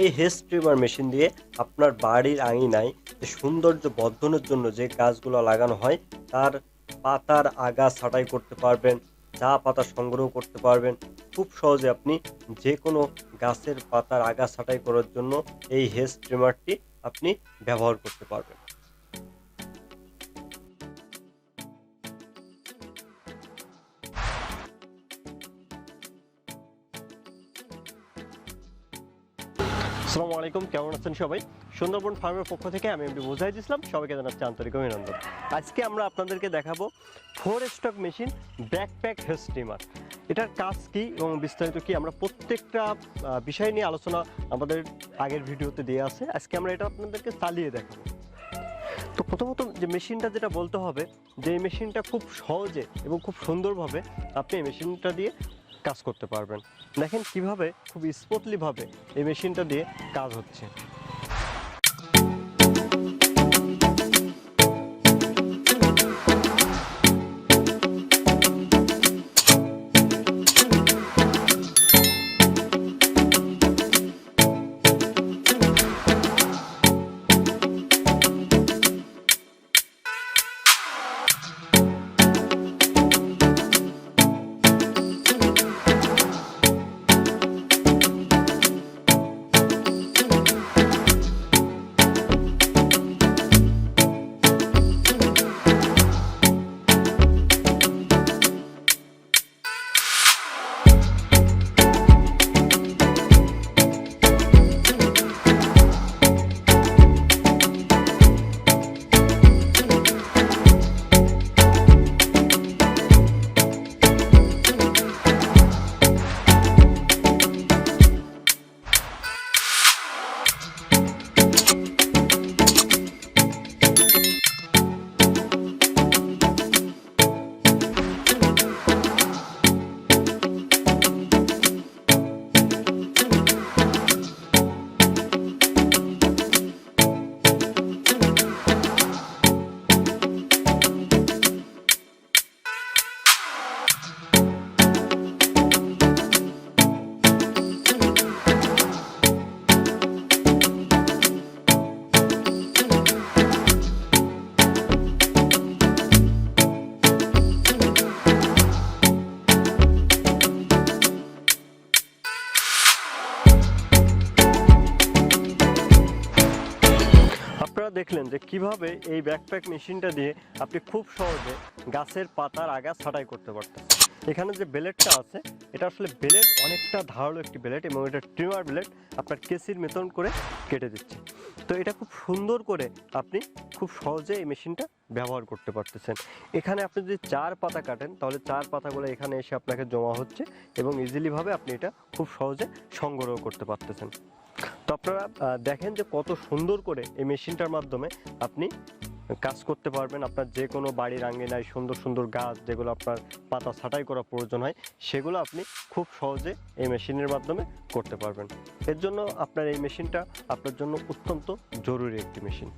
এই hedge trimmer machine দিয়ে আপনার বাড়ির আঙিনায় যে সৌন্দর্য বর্ধনের জন্য যে গাছগুলো লাগানো হয় তার পাতার আগা ছাঁটাই করতে পারবেন, চা পাতা সংগ্রহ করতে পারবেন। খুব সহজে আপনি যে কোনো গাছের পাতার আগা ছাঁটাই করার জন্য এই হেজ ট্রিমারটি আপনি ব্যবহার করতে পারবেন। আসসালামু আলাইকুম, কেমন আছেন সবাই? সুন্দরবন ফার্মের পক্ষ থেকে আমি বোঝাই দিয়েছিলাম, সবাইকে জানাচ্ছি আন্তরিক অভিনন্দন। আজকে আমরা আপনাদেরকে দেখাবো 4 stock machine backpack hedge trimmer. এটার কাজ কি এবং বিস্তারিত কি আমরা প্রত্যেকটা বিষয় নিয়ে আলোচনা আমাদের আগের ভিডিওতে দিয়ে আছে। আজকে আমরা এটা আপনাদেরকে চালিয়ে দেখাবো। তো প্রথমত যে মেশিনটা যেটা বলতে হবে যে এই মেশিনটা খুব সহজে এবং খুব সুন্দরভাবে আপনি এই মেশিনটা দিয়ে কাজ করতে পারবেন। দেখেন কিভাবে খুব স্মুথলি ভাবে এই মেশিনটা দিয়ে কাজ হচ্ছে। দেখলেন যে কিভাবে এই ব্যাকপ্যাক মেশিনটা দিয়ে আপনি খুব সহজে গাছের পাতার আগা ছাঁটাই করতে পারতেন। এখানে যে ব্লেডটা আছে এটা আসলে ব্লেড অনেকটা ধারালো একটি ব্লেড এবং এটা ট্রিমার ব্লেড আপনার কেসির মতন করে কেটে দিচ্ছে। তো এটা খুব সুন্দর করে আপনি খুব সহজে এই মেশিনটা ব্যবহার করতে পারতেছেন। এখানে আপনি যদি 4 পাতা কাটেন তাহলে 4 পাতাগুলো এখানে এসে আপনাকে জমা হচ্ছে এবং ইজিলি ভাবে আপনি এটা খুব সহজে সংগ্রহ করতে পারতেছেন। তো আপনারা দেখেন যে কত সুন্দর করে এই মেশিনটার মাধ্যমে আপনি কাজ করতে পারবেন। আপনার যে কোনো বাড়ির আঙ্গিনায় সুন্দর সুন্দর গাছ যেগুলো আপনার পাতা ছাঁটাই করা প্রয়োজন হয় সেগুলো আপনি খুব সহজে এই মেশিনের মাধ্যমে করতে পারবেন। এর জন্য আপনার এই মেশিনটা আপনার জন্য অত্যন্ত জরুরি একটি মেশিন।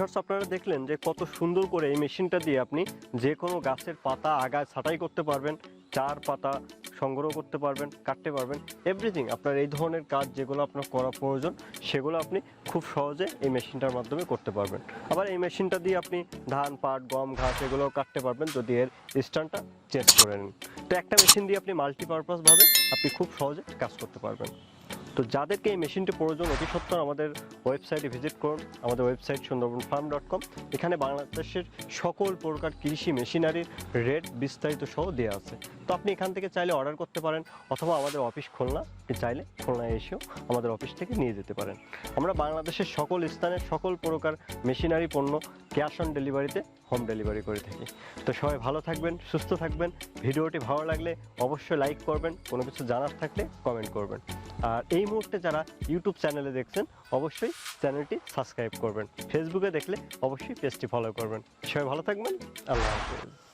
ভিউয়ার্স, আপনারা দেখলেন যে কত সুন্দর করে এই মেশিনটা দিয়ে আপনি যে কোনো গাছের পাতা আগা ছাঁটাই করতে পারবেন, চার পাতা সংগ্রহ করতে পারবেন, কাটতে পারবেন, এভরিথিং আপনার এই ধরনের কাজ যেগুলো আপনার করা প্রয়োজন সেগুলো আপনি খুব সহজে এই মেশিনটার মাধ্যমে করতে পারবেন। আবার এই মেশিনটা দিয়ে আপনি ধান, পাট, গম, ঘাস এগুলোও কাটতে পারবেন যদি এর স্ট্যান্ডটা চেঞ্জ করে নেন। তো একটা মেশিন দিয়ে আপনি মাল্টিপারপাসভাবে আপনি খুব সহজে কাজ করতে পারবেন। তো যাদেরকে এই মেশিনটি প্রয়োজন অতি সত্বর আমাদের ওয়েবসাইটে ভিজিট করুন। আমাদের ওয়েবসাইট sundarbanfarm.com। এখানে বাংলাদেশের সকল প্রকার কৃষি মেশিনারির রেট বিস্তারিত সহ দেওয়া আছে। তো আপনি এখান থেকে চাইলে অর্ডার করতে পারেন, অথবা আমাদের অফিস খুলনা, আপনি চাইলে খুলনায় এসেও আমাদের অফিস থেকে নিয়ে যেতে পারেন। আমরা বাংলাদেশের সকল স্থানে সকল প্রকার মেশিনারি পণ্য ক্যাশ অন ডেলিভারিতে হোম ডেলিভারি করে থাকি। তো সবাই ভালো থাকবেন, সুস্থ থাকবেন। ভিডিওটি ভালো লাগলে অবশ্যই লাইক করবেন, কোনো কিছু জানার থাকলে কমেন্ট করবেন। আর এই মুহূর্তে যারা ইউটিউব চ্যানেলে দেখছেন অবশ্যই চ্যানেলটি সাবস্ক্রাইব করবেন, ফেসবুকে দেখলে অবশ্যই পেজটি ফলো করবেন। সবাই ভালো থাকবেন, আল্লাহ হাফেজ।